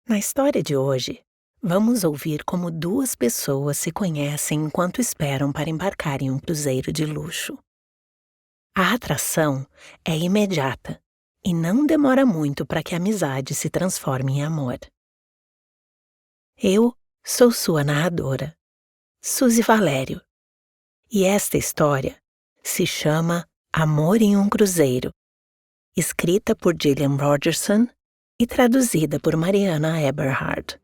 Na história de hoje, vamos ouvir como duas pessoas se conhecem enquanto esperam para embarcar em um cruzeiro de luxo. A atração é imediata e não demora muito para que a amizade se transforme em amor. Eu sou sua narradora, Suzy Valério, e esta história se chama Amor em um Cruzeiro, escrita por Gillian Rogerson e traduzida por Mariana Eberhard.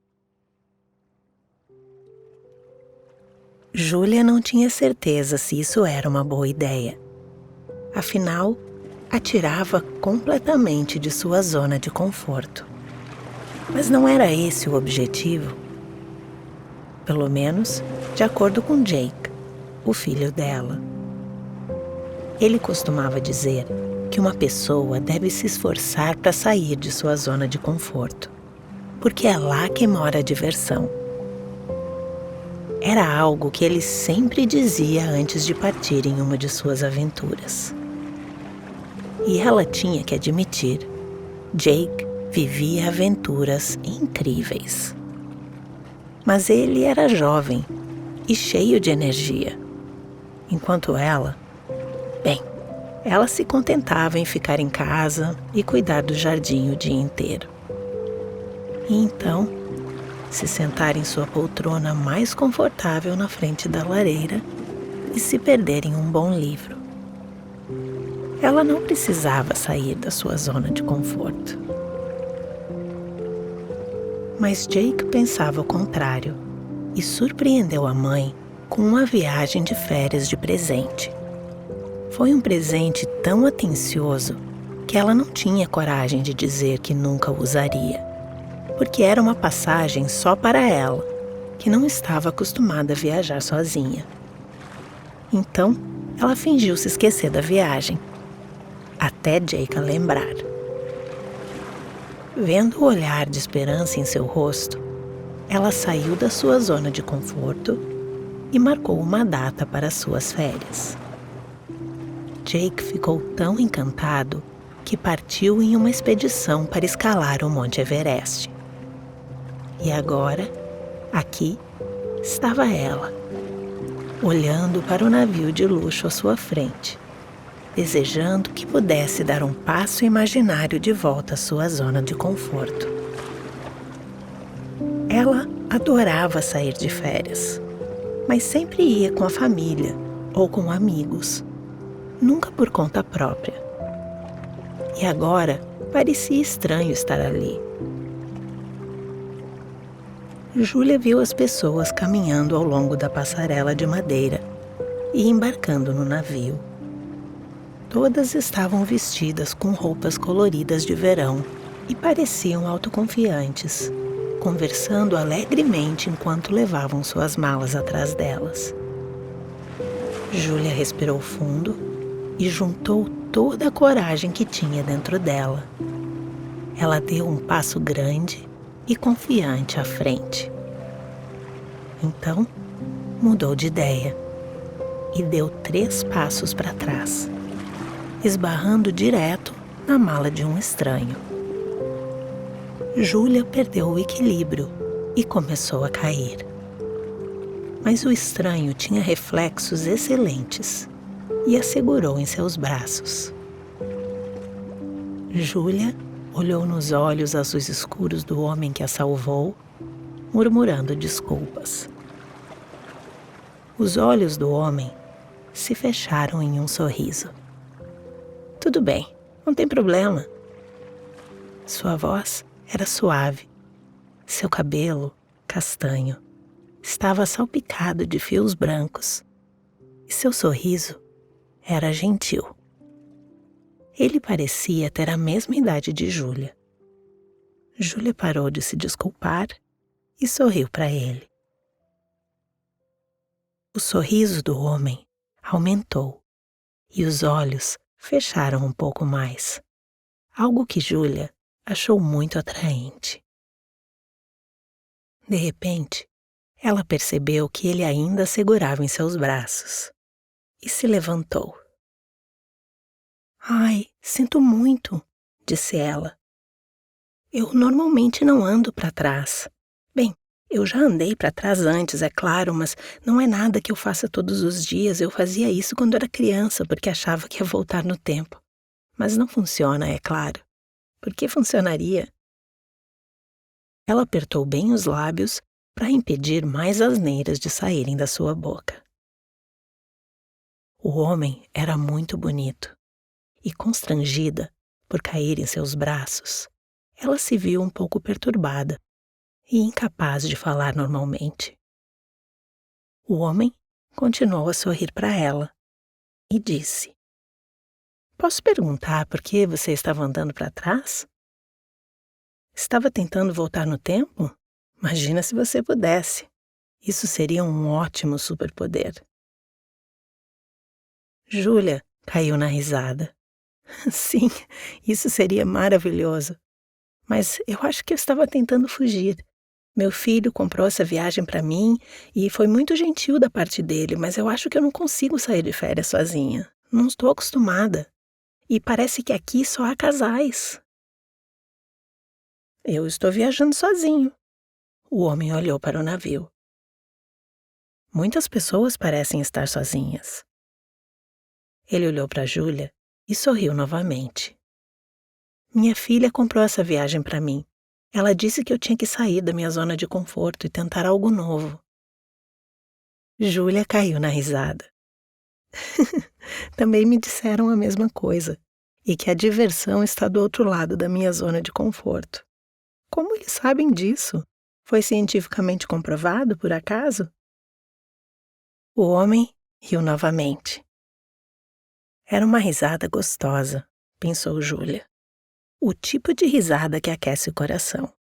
Júlia não tinha certeza se isso era uma boa ideia. Afinal, a tirava completamente de sua zona de conforto. Mas não era esse o objetivo. Pelo menos, de acordo com Jake, o filho dela. Ele costumava dizer que uma pessoa deve se esforçar para sair de sua zona de conforto, porque é lá que mora a diversão. Era algo que ele sempre dizia antes de partir em uma de suas aventuras. E ela tinha que admitir, Jake vivia aventuras incríveis. Mas ele era jovem e cheio de energia, enquanto ela se contentava em ficar em casa e cuidar do jardim o dia inteiro. E então, se sentar em sua poltrona mais confortável na frente da lareira e se perder em um bom livro. Ela não precisava sair da sua zona de conforto. Mas Jake pensava o contrário e surpreendeu a mãe com uma viagem de férias de presente. Foi um presente tão atencioso que ela não tinha coragem de dizer que nunca o usaria, porque era uma passagem só para ela, que não estava acostumada a viajar sozinha. Então, ela fingiu se esquecer da viagem, até Jake a lembrar. Vendo o olhar de esperança em seu rosto, ela saiu da sua zona de conforto e marcou uma data para suas férias. Jake ficou tão encantado que partiu em uma expedição para escalar o Monte Everest. E agora, aqui, estava ela, olhando para o navio de luxo à sua frente, desejando que pudesse dar um passo imaginário de volta à sua zona de conforto. Ela adorava sair de férias, mas sempre ia com a família ou com amigos, nunca por conta própria. E agora parecia estranho estar ali. Júlia viu as pessoas caminhando ao longo da passarela de madeira e embarcando no navio. Todas estavam vestidas com roupas coloridas de verão e pareciam autoconfiantes, conversando alegremente enquanto levavam suas malas atrás delas. Júlia respirou fundo e juntou toda a coragem que tinha dentro dela. Ela deu um passo grande e confiante à frente. Então, mudou de ideia e deu 3 passos para trás, esbarrando direto na mala de um estranho. Júlia perdeu o equilíbrio e começou a cair. Mas o estranho tinha reflexos excelentes e a segurou em seus braços. Júlia olhou nos olhos azuis escuros do homem que a salvou, murmurando desculpas. Os olhos do homem se fecharam em um sorriso. Tudo bem, não tem problema. Sua voz era suave, seu cabelo, castanho, estava salpicado de fios brancos e seu sorriso era gentil. Ele parecia ter a mesma idade de Júlia. Júlia parou de se desculpar e sorriu para ele. O sorriso do homem aumentou e os olhos fecharam um pouco mais, algo que Júlia achou muito atraente. De repente, ela percebeu que ele ainda a segurava em seus braços e se levantou. Ai, sinto muito, disse ela. Eu normalmente não ando para trás. Bem, eu já andei para trás antes, é claro, mas não é nada que eu faça todos os dias. Eu fazia isso quando era criança, porque achava que ia voltar no tempo. Mas não funciona, é claro. Por que funcionaria? Ela apertou bem os lábios para impedir mais asneiras de saírem da sua boca. O homem era muito bonito, e constrangida por cair em seus braços, ela se viu um pouco perturbada e incapaz de falar normalmente. O homem continuou a sorrir para ela e disse: "Posso perguntar por que você estava andando para trás? Estava tentando voltar no tempo? Imagina se você pudesse. Isso seria um ótimo superpoder." Júlia caiu na risada. Sim, isso seria maravilhoso. Mas eu acho que eu estava tentando fugir. Meu filho comprou essa viagem para mim e foi muito gentil da parte dele, mas eu acho que eu não consigo sair de férias sozinha. Não estou acostumada. E parece que aqui só há casais. Eu estou viajando sozinho. O homem olhou para o navio. Muitas pessoas parecem estar sozinhas. Ele olhou para Júlia e sorriu novamente. Minha filha comprou essa viagem para mim. Ela disse que eu tinha que sair da minha zona de conforto e tentar algo novo. Júlia caiu na risada. Também me disseram a mesma coisa, e que a diversão está do outro lado da minha zona de conforto. Como eles sabem disso? Foi cientificamente comprovado, por acaso? O homem riu novamente. Era uma risada gostosa, pensou Júlia. O tipo de risada que aquece o coração.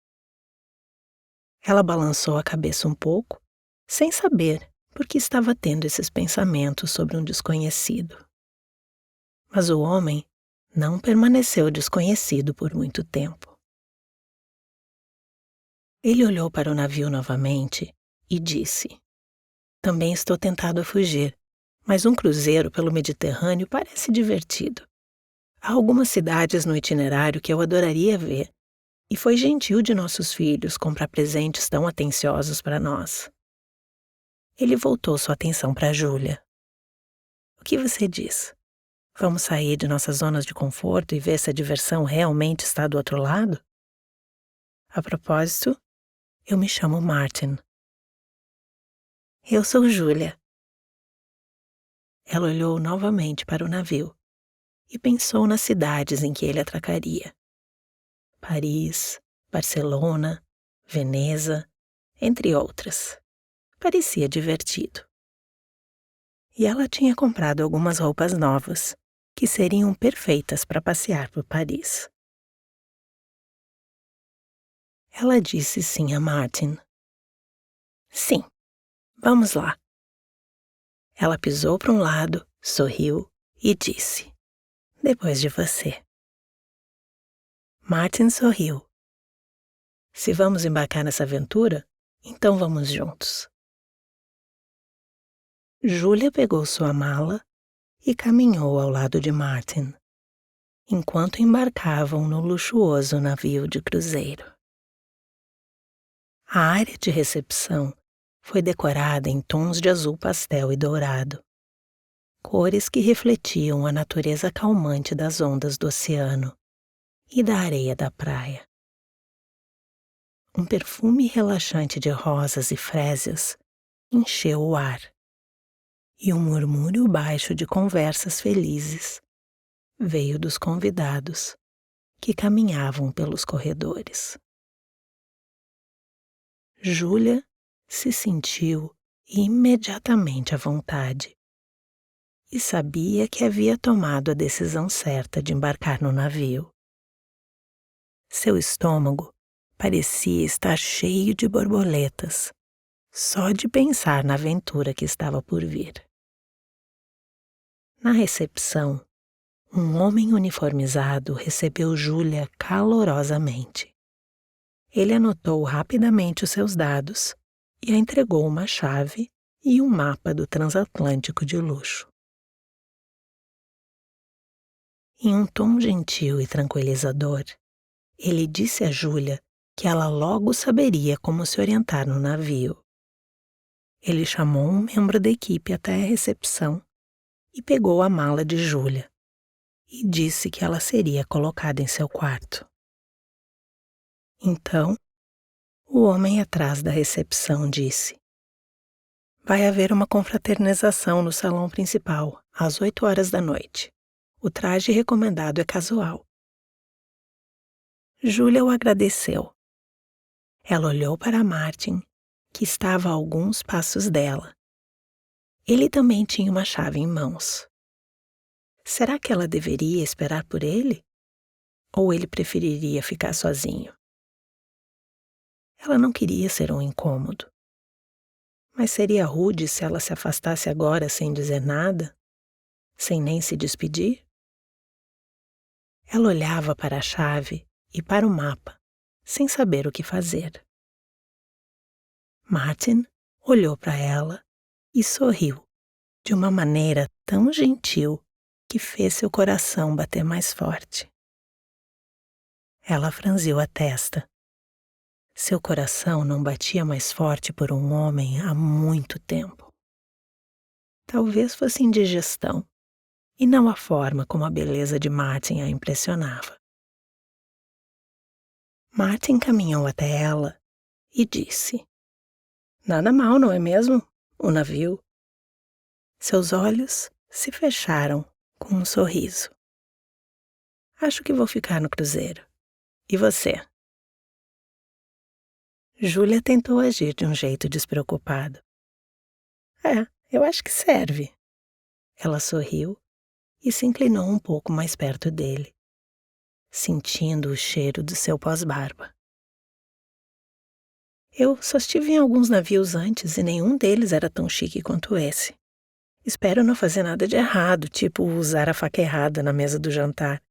Ela balançou a cabeça um pouco, sem saber por que estava tendo esses pensamentos sobre um desconhecido. Mas o homem não permaneceu desconhecido por muito tempo. Ele olhou para o navio novamente e disse: "Também estou tentado a fugir, mas um cruzeiro pelo Mediterrâneo parece divertido. Há algumas cidades no itinerário que eu adoraria ver, e foi gentil de nossos filhos comprar presentes tão atenciosos para nós." Ele voltou sua atenção para Júlia. "O que você diz? Vamos sair de nossas zonas de conforto e ver se a diversão realmente está do outro lado? A propósito, eu me chamo Martin." "Eu sou Júlia." Ela olhou novamente para o navio e pensou nas cidades em que ele atracaria. Paris, Barcelona, Veneza, entre outras. Parecia divertido. E ela tinha comprado algumas roupas novas, que seriam perfeitas para passear por Paris. Ela disse sim a Martin. "Sim, vamos lá." Ela pisou para um lado, sorriu e disse: "Depois de você." Martin sorriu. "Se vamos embarcar nessa aventura, então vamos juntos." Júlia pegou sua mala e caminhou ao lado de Martin, enquanto embarcavam no luxuoso navio de cruzeiro. A área de recepção foi decorada em tons de azul pastel e dourado, cores que refletiam a natureza calmante das ondas do oceano e da areia da praia. Um perfume relaxante de rosas e frésias encheu o ar, e um murmúrio baixo de conversas felizes veio dos convidados que caminhavam pelos corredores. Júlia se sentiu imediatamente à vontade e sabia que havia tomado a decisão certa de embarcar no navio. Seu estômago parecia estar cheio de borboletas, só de pensar na aventura que estava por vir. Na recepção, um homem uniformizado recebeu Júlia calorosamente. Ele anotou rapidamente os seus dados e a entregou uma chave e um mapa do transatlântico de luxo. Em um tom gentil e tranquilizador, Ele disse a Júlia que ela logo saberia como se orientar no navio. Ele chamou um membro da equipe até a recepção e pegou a mala de Júlia e disse que ela seria colocada em seu quarto. Então, o homem atrás da recepção disse: "Vai haver uma confraternização no salão principal, às 8 horas da noite. O traje recomendado é casual." Júlia o agradeceu. Ela olhou para Martin, que estava a alguns passos dela. Ele também tinha uma chave em mãos. Será que ela deveria esperar por ele? Ou ele preferiria ficar sozinho? Ela não queria ser um incômodo. Mas seria rude se ela se afastasse agora sem dizer nada, sem nem se despedir? Ela olhava para a chave e para o mapa, sem saber o que fazer. Martin olhou para ela e sorriu, de uma maneira tão gentil que fez seu coração bater mais forte. Ela franziu a testa. Seu coração não batia mais forte por um homem há muito tempo. Talvez fosse indigestão, e não a forma como a beleza de Martin a impressionava. Martin caminhou até ela e disse: "Nada mal, não é mesmo? O navio." Seus olhos se fecharam com um sorriso. "Acho que vou ficar no cruzeiro. E você?" Júlia tentou agir de um jeito despreocupado. Eu acho que serve." Ela sorriu e se inclinou um pouco mais perto dele, sentindo o cheiro do seu pós-barba. "Eu só estive em alguns navios antes e nenhum deles era tão chique quanto esse. Espero não fazer nada de errado, tipo usar a faca errada na mesa do jantar."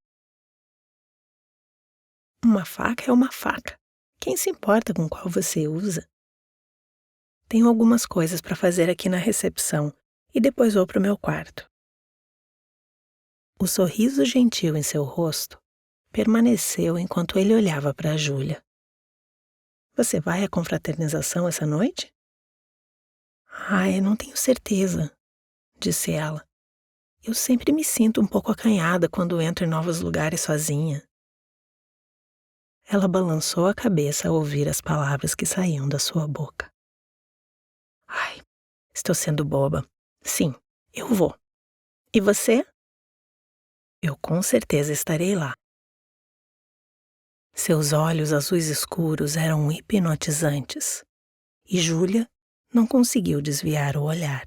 "Uma faca é uma faca. Quem se importa com qual você usa?" "Tenho algumas coisas para fazer aqui na recepção e depois vou para o meu quarto." O sorriso gentil em seu rosto permaneceu enquanto ele olhava para Júlia. "Você vai à confraternização essa noite?" Eu não tenho certeza", disse ela. "Eu sempre me sinto um pouco acanhada quando entro em novos lugares sozinha." Ela balançou a cabeça ao ouvir as palavras que saíam da sua boca. Estou sendo boba. Sim, eu vou. E você?" "Eu com certeza estarei lá." Seus olhos azuis escuros eram hipnotizantes, e Júlia não conseguiu desviar o olhar.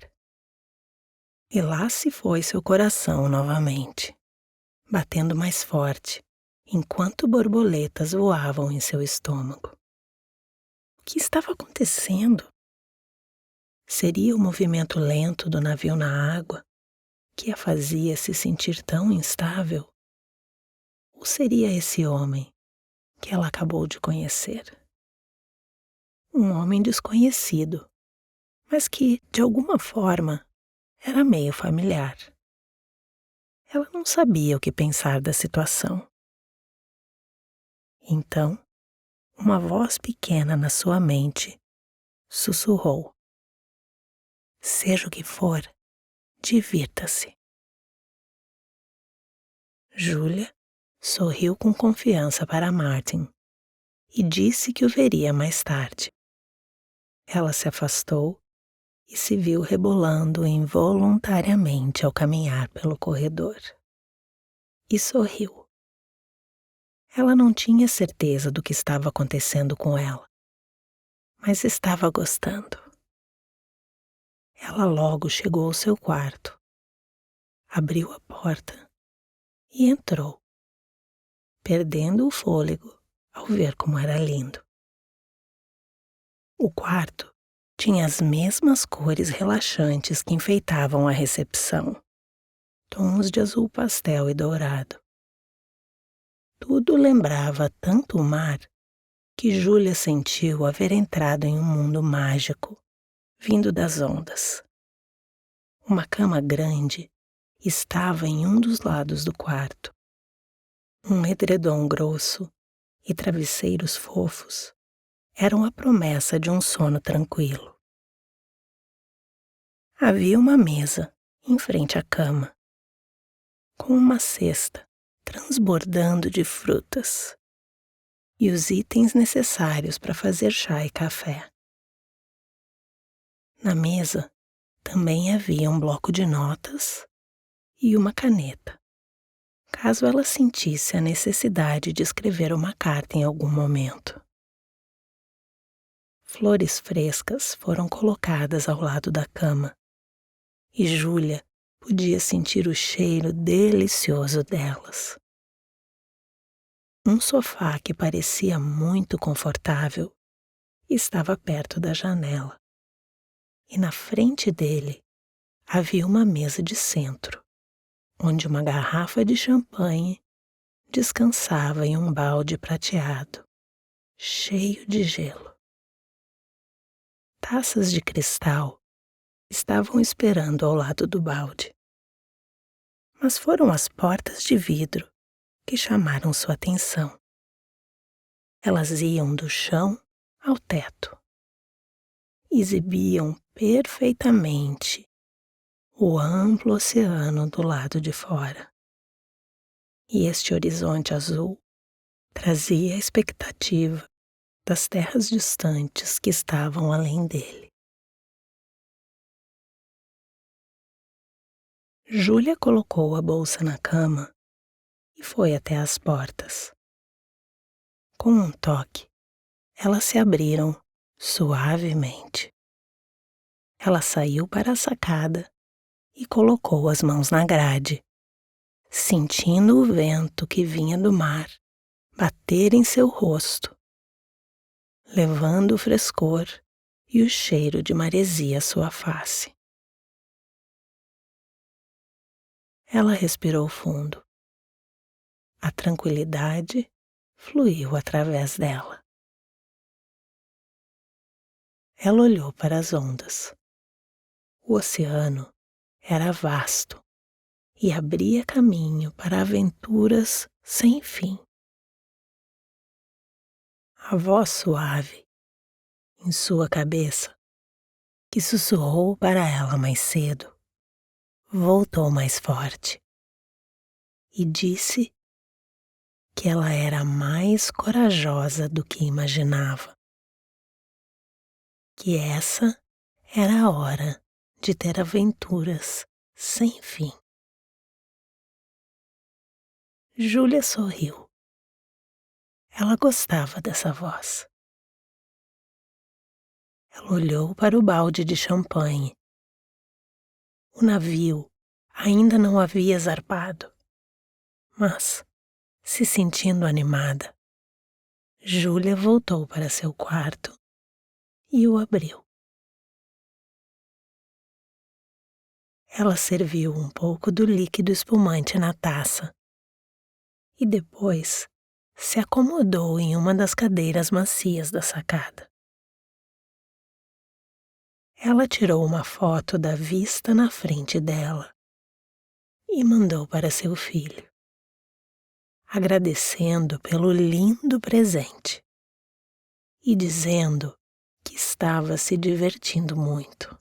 E lá se foi seu coração novamente, batendo mais forte, enquanto borboletas voavam em seu estômago. O que estava acontecendo? Seria o movimento lento do navio na água que a fazia se sentir tão instável? Ou seria esse homem que ela acabou de conhecer? Um homem desconhecido, mas que, de alguma forma, era meio familiar. Ela não sabia o que pensar da situação. Então, uma voz pequena na sua mente sussurrou: "Seja o que for, divirta-se." Júlia sorriu com confiança para Martin e disse que o veria mais tarde. Ela se afastou e se viu rebolando involuntariamente ao caminhar pelo corredor. E sorriu. Ela não tinha certeza do que estava acontecendo com ela, mas estava gostando. Ela logo chegou ao seu quarto, abriu a porta e entrou, perdendo o fôlego ao ver como era lindo. O quarto tinha as mesmas cores relaxantes que enfeitavam a recepção, tons de azul pastel e dourado. Tudo lembrava tanto o mar que Júlia sentiu haver entrado em um mundo mágico, vindo das ondas. Uma cama grande estava em um dos lados do quarto. Um edredom grosso e travesseiros fofos eram a promessa de um sono tranquilo. Havia uma mesa em frente à cama, com uma cesta transbordando de frutas e os itens necessários para fazer chá e café. Na mesa também havia um bloco de notas e uma caneta, caso ela sentisse a necessidade de escrever uma carta em algum momento. Flores frescas foram colocadas ao lado da cama e Júlia podia sentir o cheiro delicioso delas. Um sofá que parecia muito confortável estava perto da janela e na frente dele havia uma mesa de centro, onde uma garrafa de champanhe descansava em um balde prateado, cheio de gelo. Taças de cristal estavam esperando ao lado do balde, mas foram as portas de vidro que chamaram sua atenção. Elas iam do chão ao teto, exibiam perfeitamente o amplo oceano do lado de fora. E este horizonte azul trazia a expectativa das terras distantes que estavam além dele. Júlia colocou a bolsa na cama e foi até as portas. Com um toque, elas se abriram suavemente. Ela saiu para a sacada e colocou as mãos na grade, sentindo o vento que vinha do mar bater em seu rosto, levando o frescor e o cheiro de maresia à sua face. Ela respirou fundo. A tranquilidade fluiu através dela. Ela olhou para as ondas. O oceano era vasto e abria caminho para aventuras sem fim. A voz suave em sua cabeça, que sussurrou para ela mais cedo, voltou mais forte e disse que ela era mais corajosa do que imaginava, que essa era a hora de ter aventuras sem fim. Júlia sorriu. Ela gostava dessa voz. Ela olhou para o balde de champanhe. O navio ainda não havia zarpado, mas, se sentindo animada, Júlia voltou para seu quarto e o abriu. Ela serviu um pouco do líquido espumante na taça e depois se acomodou em uma das cadeiras macias da sacada. Ela tirou uma foto da vista na frente dela e mandou para seu filho, agradecendo pelo lindo presente e dizendo que estava se divertindo muito.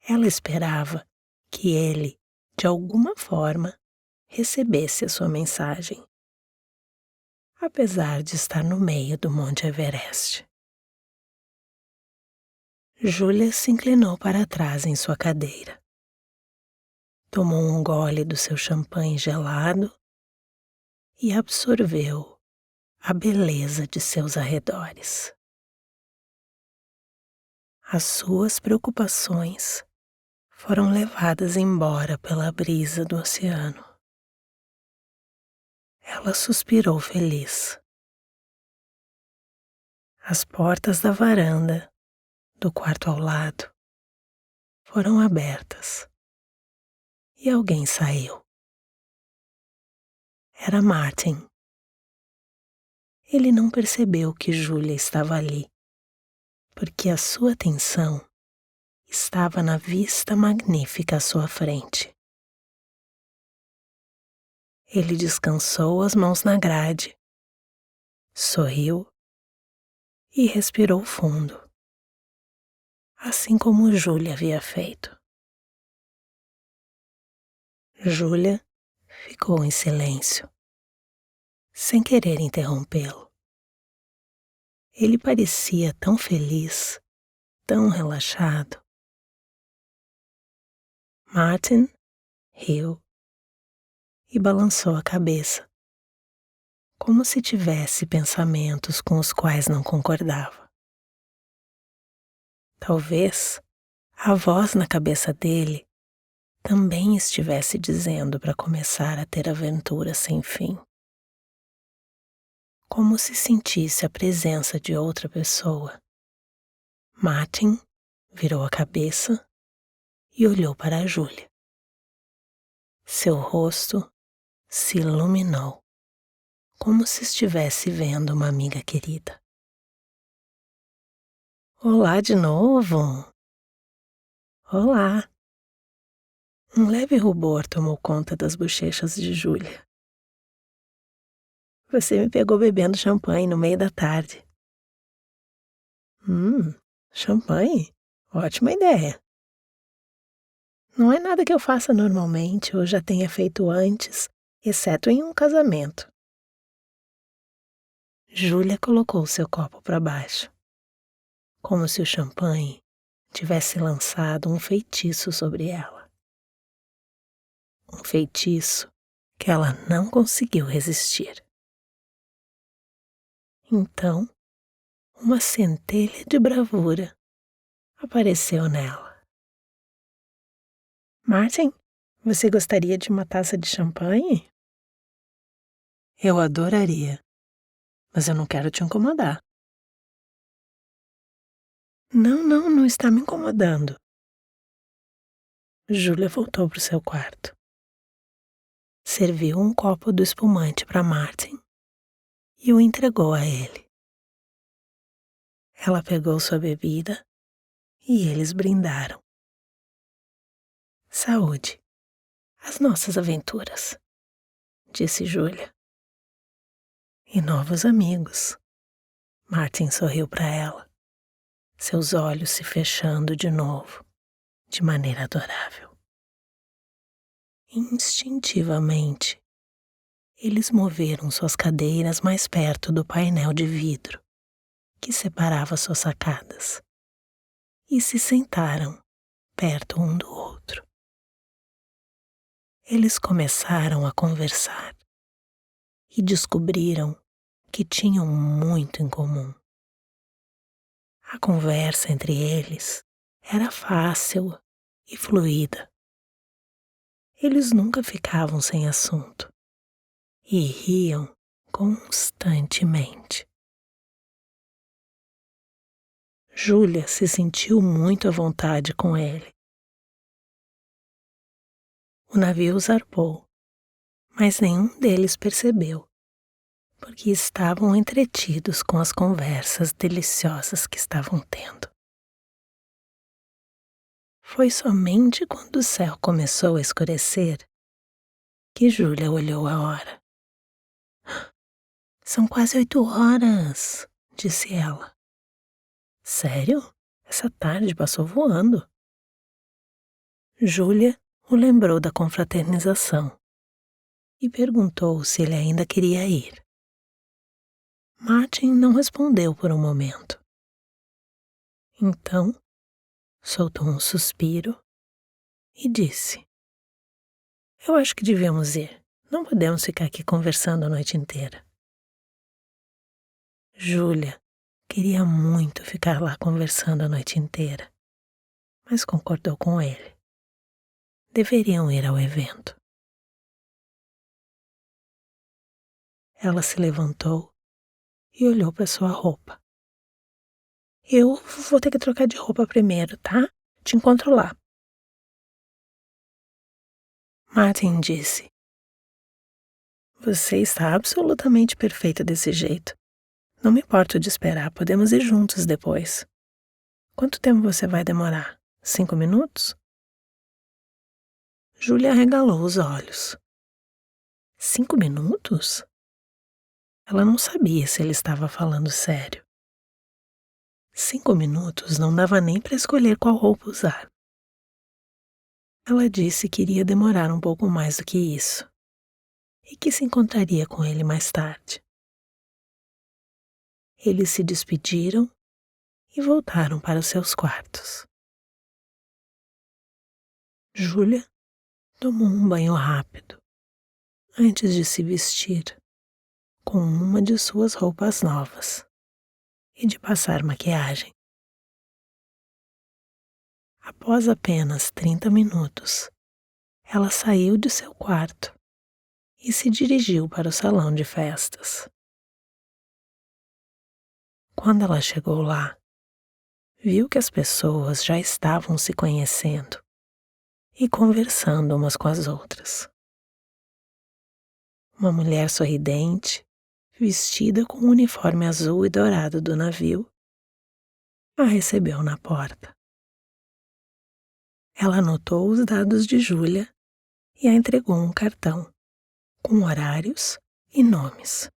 Ela esperava que ele, de alguma forma, recebesse a sua mensagem, apesar de estar no meio do Monte Everest. Júlia se inclinou para trás em sua cadeira. Tomou um gole do seu champanhe gelado e absorveu a beleza de seus arredores. As suas preocupações foram levadas embora pela brisa do oceano. Ela suspirou feliz. As portas da varanda, do quarto ao lado, foram abertas e alguém saiu. Era Martin. Ele não percebeu que Júlia estava ali, porque a sua atenção estava na vista magnífica à sua frente. Ele descansou as mãos na grade, sorriu e respirou fundo, assim como Júlia havia feito. Júlia ficou em silêncio, sem querer interrompê-lo. Ele parecia tão feliz, tão relaxado. Martin riu e balançou a cabeça, como se tivesse pensamentos com os quais não concordava. Talvez a voz na cabeça dele também estivesse dizendo para começar a ter aventuras sem fim. Como se sentisse a presença de outra pessoa. Martin virou a cabeça e olhou para a Júlia. Seu rosto se iluminou, como se estivesse vendo uma amiga querida. Olá de novo! Olá! Um leve rubor tomou conta das bochechas de Júlia. Você me pegou bebendo champanhe no meio da tarde. Champanhe? Ótima ideia. Não é nada que eu faça normalmente ou já tenha feito antes, exceto em um casamento. Júlia colocou seu copo para baixo, como se o champanhe tivesse lançado um feitiço sobre ela. Um feitiço que ela não conseguiu resistir. Então, uma centelha de bravura apareceu nela. Martin, você gostaria de uma taça de champanhe? Eu adoraria, mas eu não quero te incomodar. Não está me incomodando. Júlia voltou para o seu quarto. Serviu um copo do espumante para Martin e o entregou a ele. Ela pegou sua bebida e eles brindaram. Saúde, as nossas aventuras, disse Júlia. E novos amigos. Martin sorriu para ela, seus olhos se fechando de novo, de maneira adorável. Instintivamente, eles moveram suas cadeiras mais perto do painel de vidro que separava suas sacadas e se sentaram perto um do outro. Eles começaram a conversar e descobriram que tinham muito em comum. A conversa entre eles era fácil e fluida. Eles nunca ficavam sem assunto e riam constantemente. Júlia se sentiu muito à vontade com ele. O navio zarpou, mas nenhum deles percebeu, porque estavam entretidos com as conversas deliciosas que estavam tendo. Foi somente quando o céu começou a escurecer que Júlia olhou a hora. São quase 8 horas, disse ela. Sério? Essa tarde passou voando. Júlia o lembrou da confraternização e perguntou se ele ainda queria ir. Martin não respondeu por um momento. Então, soltou um suspiro e disse: Eu acho que devíamos ir. Não podemos ficar aqui conversando a noite inteira. Júlia queria muito ficar lá conversando a noite inteira, mas concordou com ele. Deveriam ir ao evento. Ela se levantou e olhou para sua roupa. Eu vou ter que trocar de roupa primeiro, tá? Te encontro lá. Martin disse: Você está absolutamente perfeita desse jeito. Não me importo de esperar, podemos ir juntos depois. Quanto tempo você vai demorar? 5 minutos? Júlia arregalou os olhos. 5 minutos? Ela não sabia se ele estava falando sério. 5 minutos não dava nem para escolher qual roupa usar. Ela disse que iria demorar um pouco mais do que isso e que se encontraria com ele mais tarde. Eles se despediram e voltaram para os seus quartos. Júlia tomou um banho rápido antes de se vestir com uma de suas roupas novas e de passar maquiagem. Após apenas 30 minutos, ela saiu de seu quarto e se dirigiu para o salão de festas. Quando ela chegou lá, viu que as pessoas já estavam se conhecendo e conversando umas com as outras. Uma mulher sorridente, vestida com o uniforme azul e dourado do navio, a recebeu na porta. Ela anotou os dados de Júlia e a entregou um cartão com horários e nomes.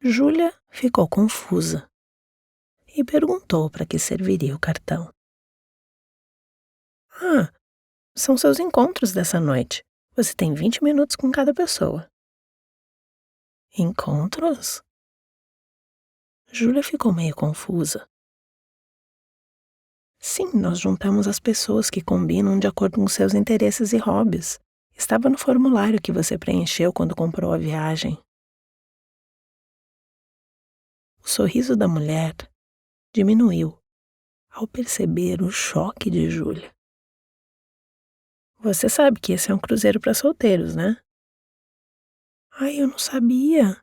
Júlia ficou confusa e perguntou para que serviria o cartão. Ah, são seus encontros dessa noite. Você tem 20 minutos com cada pessoa. Encontros? Júlia ficou meio confusa. Sim, nós juntamos as pessoas que combinam de acordo com seus interesses e hobbies. Estava no formulário que você preencheu quando comprou a viagem. O sorriso da mulher diminuiu ao perceber o choque de Júlia. Você sabe que esse é um cruzeiro para solteiros, né? Ai, eu não sabia.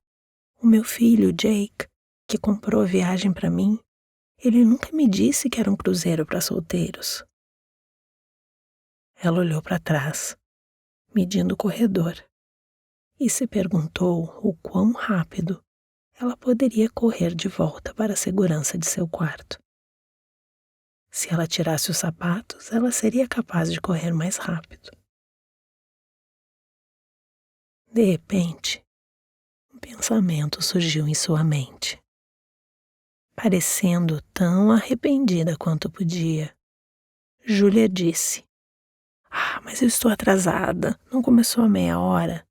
O meu filho, Jake, que comprou a viagem para mim, ele nunca me disse que era um cruzeiro para solteiros. Ela olhou para trás, medindo o corredor, e se perguntou o quão rápido ela poderia correr de volta para a segurança de seu quarto. Se ela tirasse os sapatos, ela seria capaz de correr mais rápido. De repente, um pensamento surgiu em sua mente. Parecendo tão arrependida quanto podia, Júlia disse: mas eu estou atrasada, não começou a meia hora.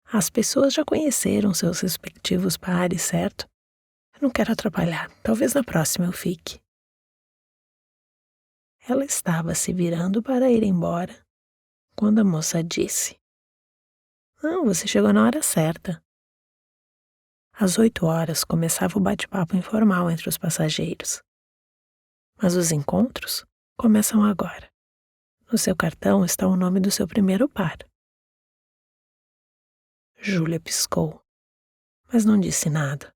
As pessoas já conheceram seus respectivos pares, certo? Eu não quero atrapalhar, talvez na próxima eu fique. Ela estava se virando para ir embora, quando a moça disse: Não, você chegou na hora certa. Às 8 horas começava o bate-papo informal entre os passageiros. Mas os encontros começam agora. No seu cartão está o nome do seu primeiro par. Júlia piscou, mas não disse nada.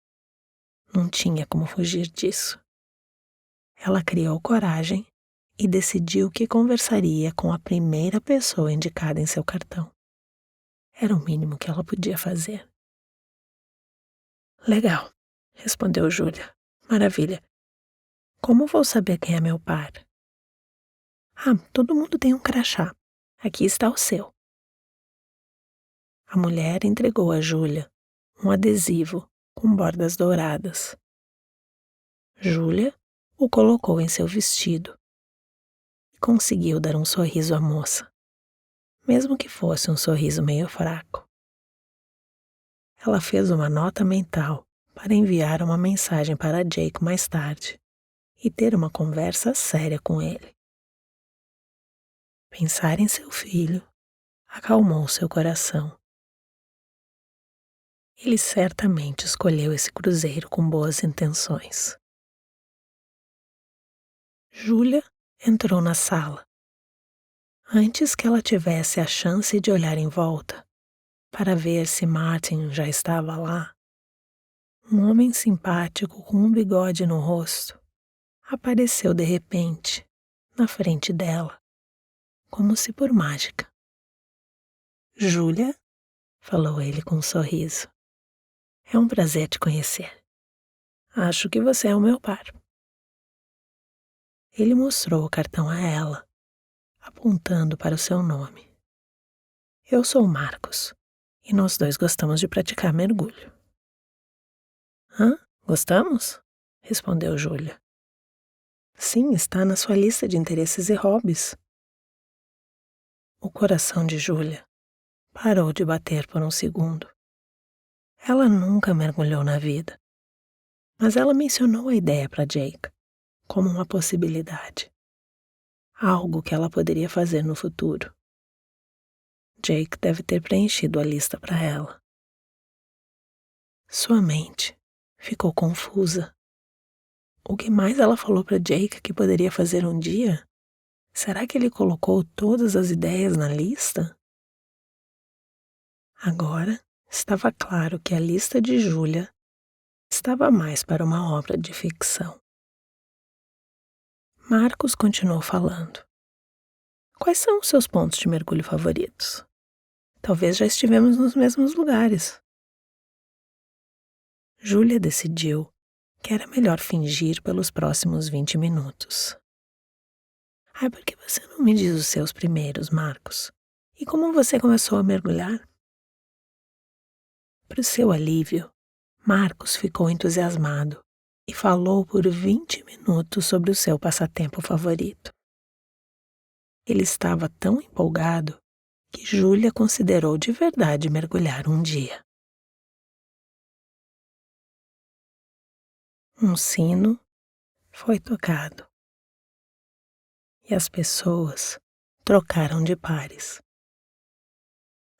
Não tinha como fugir disso. Ela criou coragem e decidiu que conversaria com a primeira pessoa indicada em seu cartão. Era o mínimo que ela podia fazer. Legal, respondeu Júlia. Maravilha. Como vou saber quem é meu par? Todo mundo tem um crachá. Aqui está o seu. A mulher entregou a Júlia um adesivo com bordas douradas. Júlia o colocou em seu vestido e conseguiu dar um sorriso à moça, mesmo que fosse um sorriso meio fraco. Ela fez uma nota mental para enviar uma mensagem para Jake mais tarde e ter uma conversa séria com ele. Pensar em seu filho acalmou seu coração. Ele certamente escolheu esse cruzeiro com boas intenções. Júlia entrou na sala. Antes que ela tivesse a chance de olhar em volta para ver se Martin já estava lá, um homem simpático com um bigode no rosto apareceu de repente na frente dela, como se por mágica. Júlia, falou ele com um sorriso, é um prazer te conhecer. Acho que você é o meu par. Ele mostrou o cartão a ela, apontando para o seu nome. Eu sou o Marcos e nós dois gostamos de praticar mergulho. Hã? Gostamos? Respondeu Júlia. Sim, está na sua lista de interesses e hobbies. O coração de Júlia parou de bater por um segundo. Ela nunca mergulhou na vida, mas ela mencionou a ideia para Jake como uma possibilidade. Algo que ela poderia fazer no futuro. Jake deve ter preenchido a lista para ela. Sua mente ficou confusa. O que mais ela falou para Jake que poderia fazer um dia? Será que ele colocou todas as ideias na lista? Agora estava claro que a lista de Júlia estava mais para uma obra de ficção. Marcos continuou falando. Quais são os seus pontos de mergulho favoritos? Talvez já estivemos nos mesmos lugares. Júlia decidiu que era melhor fingir pelos próximos 20 minutos. Por que você não me diz os seus primeiros, Marcos? E como você começou a mergulhar? Para o seu alívio, Marcos ficou entusiasmado e falou por 20 minutos sobre o seu passatempo favorito. Ele estava tão empolgado que Júlia considerou de verdade mergulhar um dia. Um sino foi tocado e as pessoas trocaram de pares.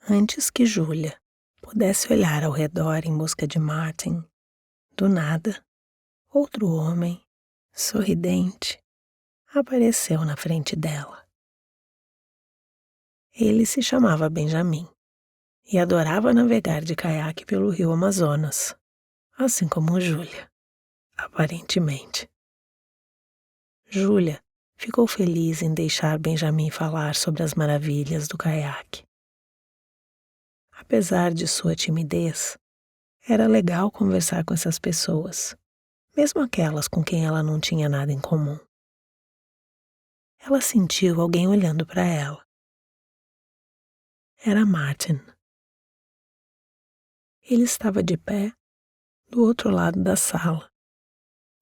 Antes que Júlia pudesse olhar ao redor em busca de Martin, do nada, outro homem, sorridente, apareceu na frente dela. Ele se chamava Benjamin e adorava navegar de caiaque pelo rio Amazonas, assim como Júlia, aparentemente. Júlia ficou feliz em deixar Benjamin falar sobre as maravilhas do caiaque. Apesar de sua timidez, era legal conversar com essas pessoas, mesmo aquelas com quem ela não tinha nada em comum. Ela sentiu alguém olhando para ela. Era Martin. Ele estava de pé do outro lado da sala,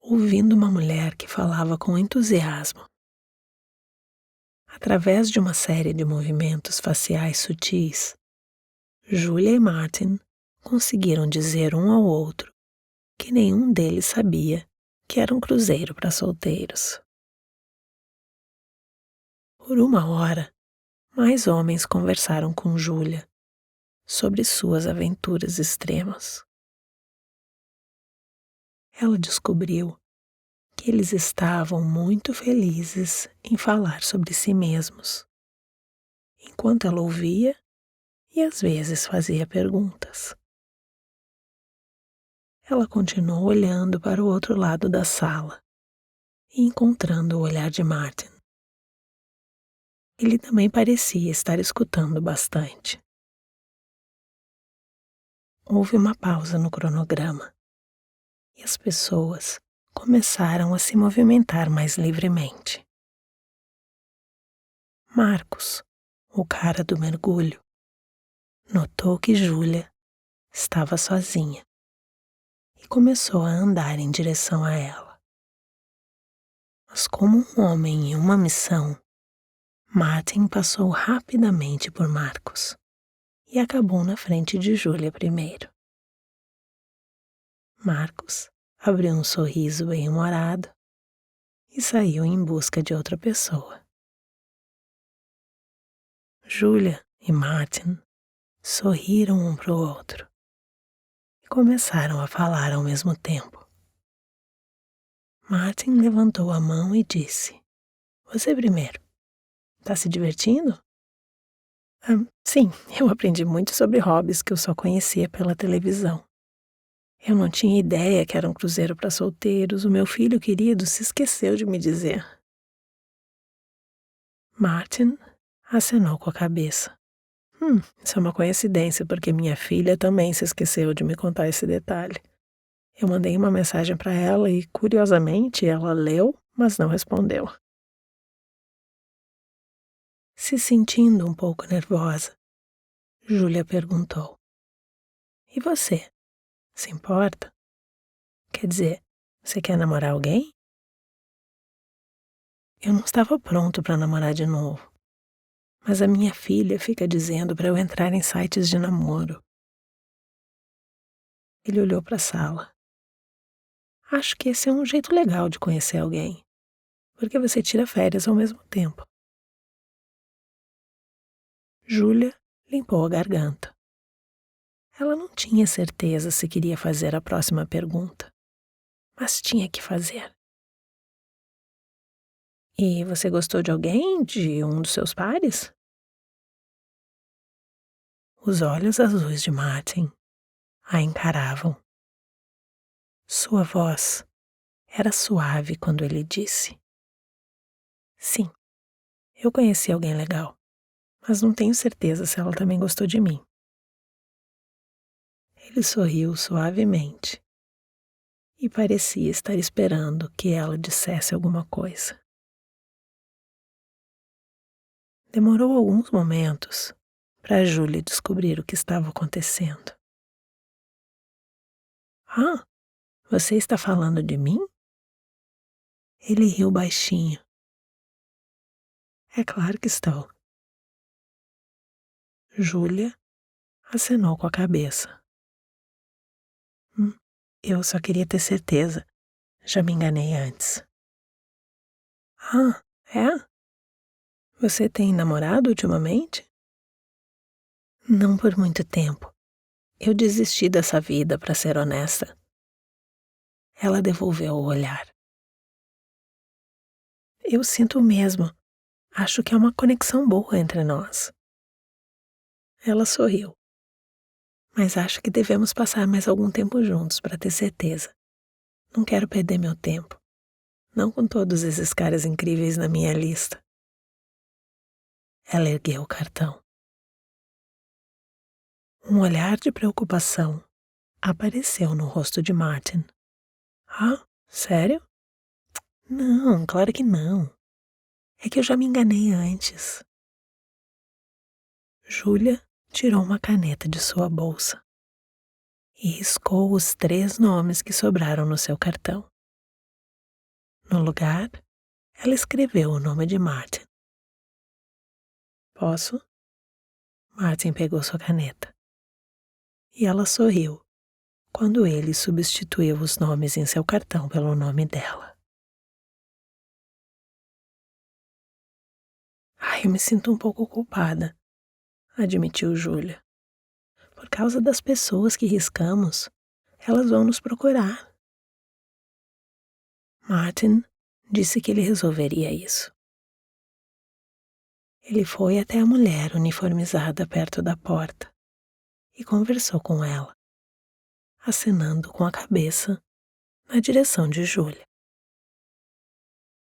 ouvindo uma mulher que falava com entusiasmo. Através de uma série de movimentos faciais sutis, Júlia e Martin conseguiram dizer um ao outro que nenhum deles sabia que era um cruzeiro para solteiros. Por uma hora, mais homens conversaram com Júlia sobre suas aventuras extremas. Ela descobriu que eles estavam muito felizes em falar sobre si mesmos, enquanto ela ouvia e às vezes fazia perguntas. Ela continuou olhando para o outro lado da sala e encontrando o olhar de Martin. Ele também parecia estar escutando bastante. Houve uma pausa no cronograma e as pessoas começaram a se movimentar mais livremente. Marcos, o cara do mergulho, notou que Júlia estava sozinha e começou a andar em direção a ela. Mas como um homem em uma missão, Martin passou rapidamente por Marcos e acabou na frente de Júlia primeiro. Marcos abriu um sorriso bem-humorado e saiu em busca de outra pessoa. Júlia e Martin sorriram um para o outro e começaram a falar ao mesmo tempo. Martin levantou a mão e disse: "Você primeiro. Tá se divertindo?" Sim, eu aprendi muito sobre hobbies que eu só conhecia pela televisão. Eu não tinha ideia que era um cruzeiro para solteiros. O meu filho querido se esqueceu de me dizer. Martin acenou com a cabeça. Isso é uma coincidência, porque minha filha também se esqueceu de me contar esse detalhe. Eu mandei uma mensagem para ela e, curiosamente, ela leu, mas não respondeu. Se sentindo um pouco nervosa, Júlia perguntou. E você? Se importa? Quer dizer, você quer namorar alguém? Eu não estava pronto para namorar de novo, mas a minha filha fica dizendo para eu entrar em sites de namoro. Ele olhou para a sala. Acho que esse é um jeito legal de conhecer alguém, porque você tira férias ao mesmo tempo. Júlia limpou a garganta. Ela não tinha certeza se queria fazer a próxima pergunta, mas tinha que fazer. E você gostou de alguém, de um dos seus pares? Os olhos azuis de Martin a encaravam. Sua voz era suave quando ele disse: Sim, eu conheci alguém legal, mas não tenho certeza se ela também gostou de mim. Ele sorriu suavemente e parecia estar esperando que ela dissesse alguma coisa. Demorou alguns momentos para Julie descobrir o que estava acontecendo. Ah, você está falando de mim? Ele riu baixinho. É claro que estou. Júlia acenou com a cabeça. Eu só queria ter certeza. Já me enganei antes. Ah, é? Você tem namorado ultimamente? Não por muito tempo. Eu desisti dessa vida, para ser honesta. Ela devolveu o olhar. Eu sinto mesmo. Acho que é uma conexão boa entre nós. Ela sorriu. Mas acho que devemos passar mais algum tempo juntos para ter certeza. Não quero perder meu tempo. Não com todos esses caras incríveis na minha lista. Ela ergueu o cartão. Um olhar de preocupação apareceu no rosto de Martin. Ah, sério? Não, claro que não. É que eu já me enganei antes. Júlia tirou uma caneta de sua bolsa e riscou os 3 nomes que sobraram no seu cartão. No lugar, ela escreveu o nome de Martin. Posso? Martin pegou sua caneta. E ela sorriu quando ele substituiu os nomes em seu cartão pelo nome dela. Ai, eu me sinto um pouco culpada, admitiu Júlia. Por causa das pessoas que riscamos, elas vão nos procurar. Martin disse que ele resolveria isso. Ele foi até a mulher uniformizada perto da porta e conversou com ela, acenando com a cabeça na direção de Júlia.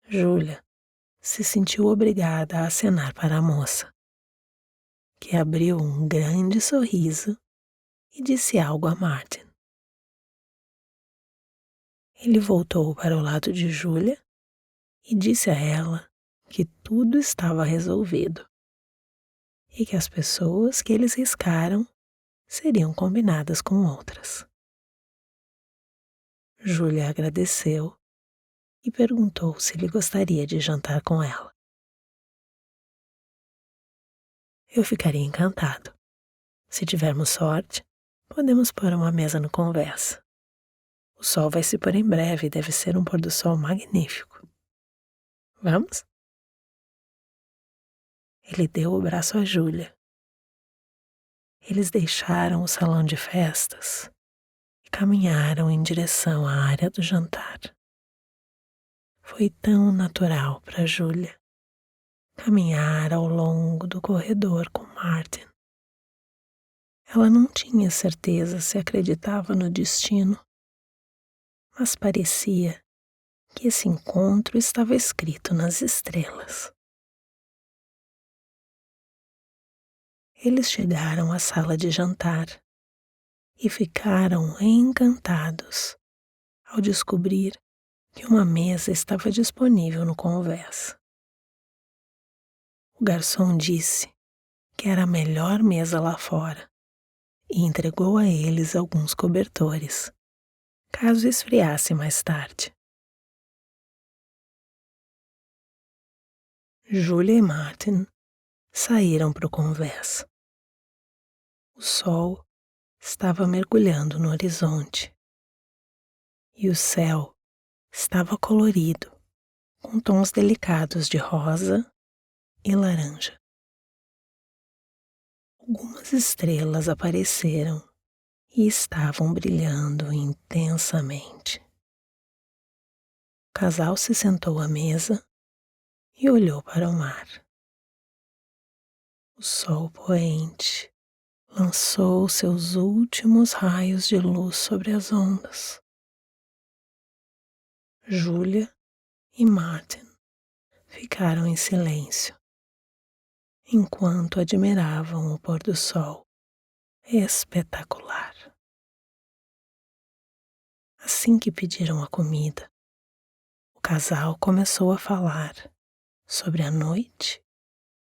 Júlia se sentiu obrigada a acenar para a moça, que abriu um grande sorriso e disse algo a Martin. Ele voltou para o lado de Júlia e disse a ela que tudo estava resolvido e que as pessoas que eles riscaram seriam combinadas com outras. Júlia agradeceu e perguntou se ele gostaria de jantar com ela. Eu ficaria encantado. Se tivermos sorte, podemos pôr uma mesa no conversa. O sol vai se pôr em breve e deve ser um pôr do sol magnífico. Vamos? Ele deu o braço a Júlia. Eles deixaram o salão de festas e caminharam em direção à área do jantar. Foi tão natural para Júlia caminhar ao longo do corredor com Martin. Ela não tinha certeza se acreditava no destino, mas parecia que esse encontro estava escrito nas estrelas. Eles chegaram à sala de jantar e ficaram encantados ao descobrir que uma mesa estava disponível no convés. O garçom disse que era a melhor mesa lá fora e entregou a eles alguns cobertores, caso esfriasse mais tarde. Julia e Martin saíram para o convés. O sol estava mergulhando no horizonte e o céu estava colorido, com tons delicados de rosa e laranja. Algumas estrelas apareceram e estavam brilhando intensamente. O casal se sentou à mesa e olhou para o mar. O sol poente lançou seus últimos raios de luz sobre as ondas. Julia e Martin ficaram em silêncio, enquanto admiravam o pôr do sol espetacular. Assim que pediram a comida, o casal começou a falar sobre a noite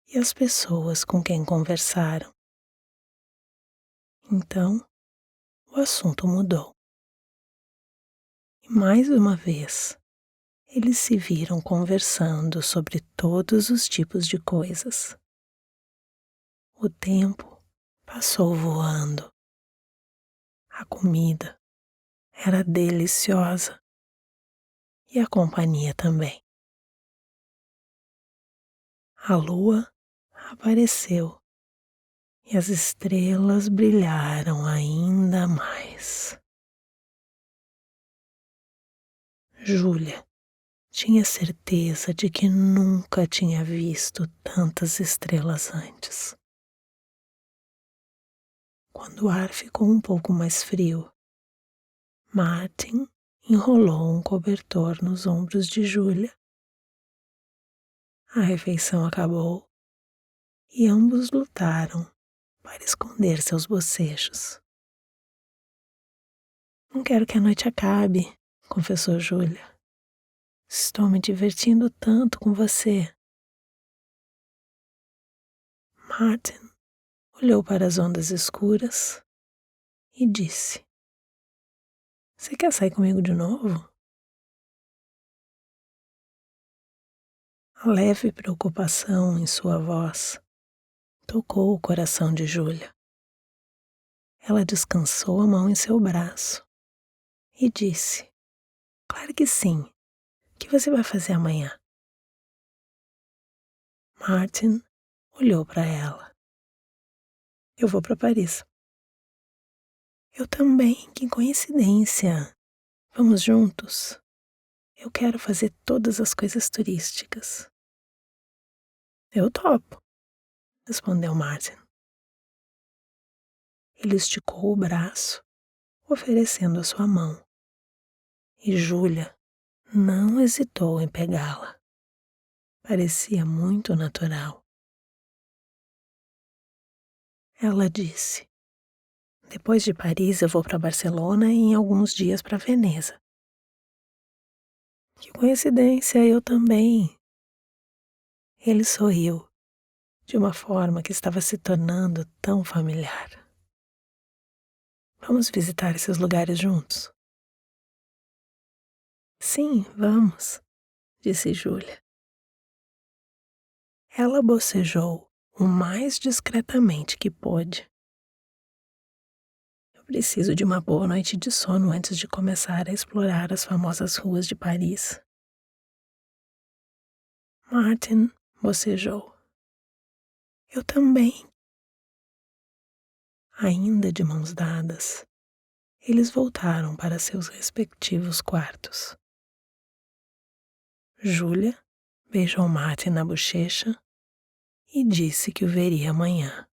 e as pessoas com quem conversaram. Então, o assunto mudou. E mais uma vez, eles se viram conversando sobre todos os tipos de coisas. O tempo passou voando. A comida era deliciosa e a companhia também. A lua apareceu e as estrelas brilharam ainda mais. Júlia tinha certeza de que nunca tinha visto tantas estrelas antes. Quando o ar ficou um pouco mais frio, Martin enrolou um cobertor nos ombros de Júlia. A refeição acabou e ambos lutaram para esconder seus bocejos. Não quero que a noite acabe, confessou Júlia. Estou me divertindo tanto com você. Martin olhou para as ondas escuras e disse: Você quer sair comigo de novo? A leve preocupação em sua voz tocou o coração de Júlia. Ela descansou a mão em seu braço e disse: Claro que sim. O que você vai fazer amanhã? Martin olhou para ela. Eu vou para Paris. Eu também, que coincidência. Vamos juntos? Eu quero fazer todas as coisas turísticas. Eu topo, respondeu Martin. Ele esticou o braço, oferecendo a sua mão. E Júlia não hesitou em pegá-la. Parecia muito natural. Ela disse: Depois de Paris eu vou para Barcelona e em alguns dias para Veneza. Que coincidência, eu também. Ele sorriu, de uma forma que estava se tornando tão familiar. Vamos visitar esses lugares juntos? Sim, vamos, disse Júlia. Ela bocejou o mais discretamente que pôde. Eu preciso de uma boa noite de sono antes de começar a explorar as famosas ruas de Paris. Martin bocejou. Eu também. Ainda de mãos dadas, eles voltaram para seus respectivos quartos. Júlia beijou Martin na bochecha e disse que o veria amanhã.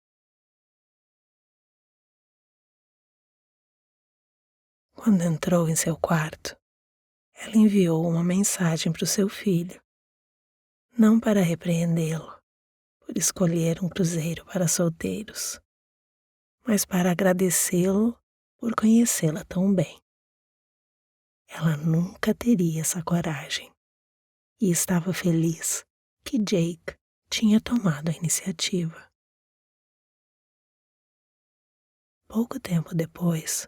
Quando entrou em seu quarto, ela enviou uma mensagem para o seu filho, não para repreendê-lo por escolher um cruzeiro para solteiros, mas para agradecê-lo por conhecê-la tão bem. Ela nunca teria essa coragem e estava feliz que Jake tinha tomado a iniciativa. Pouco tempo depois,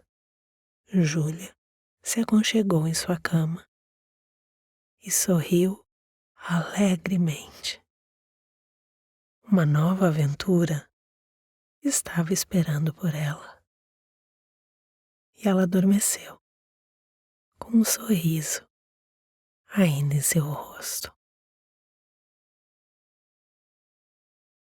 Júlia se aconchegou em sua cama e sorriu alegremente. Uma nova aventura estava esperando por ela. E ela adormeceu, com um sorriso ainda em seu rosto.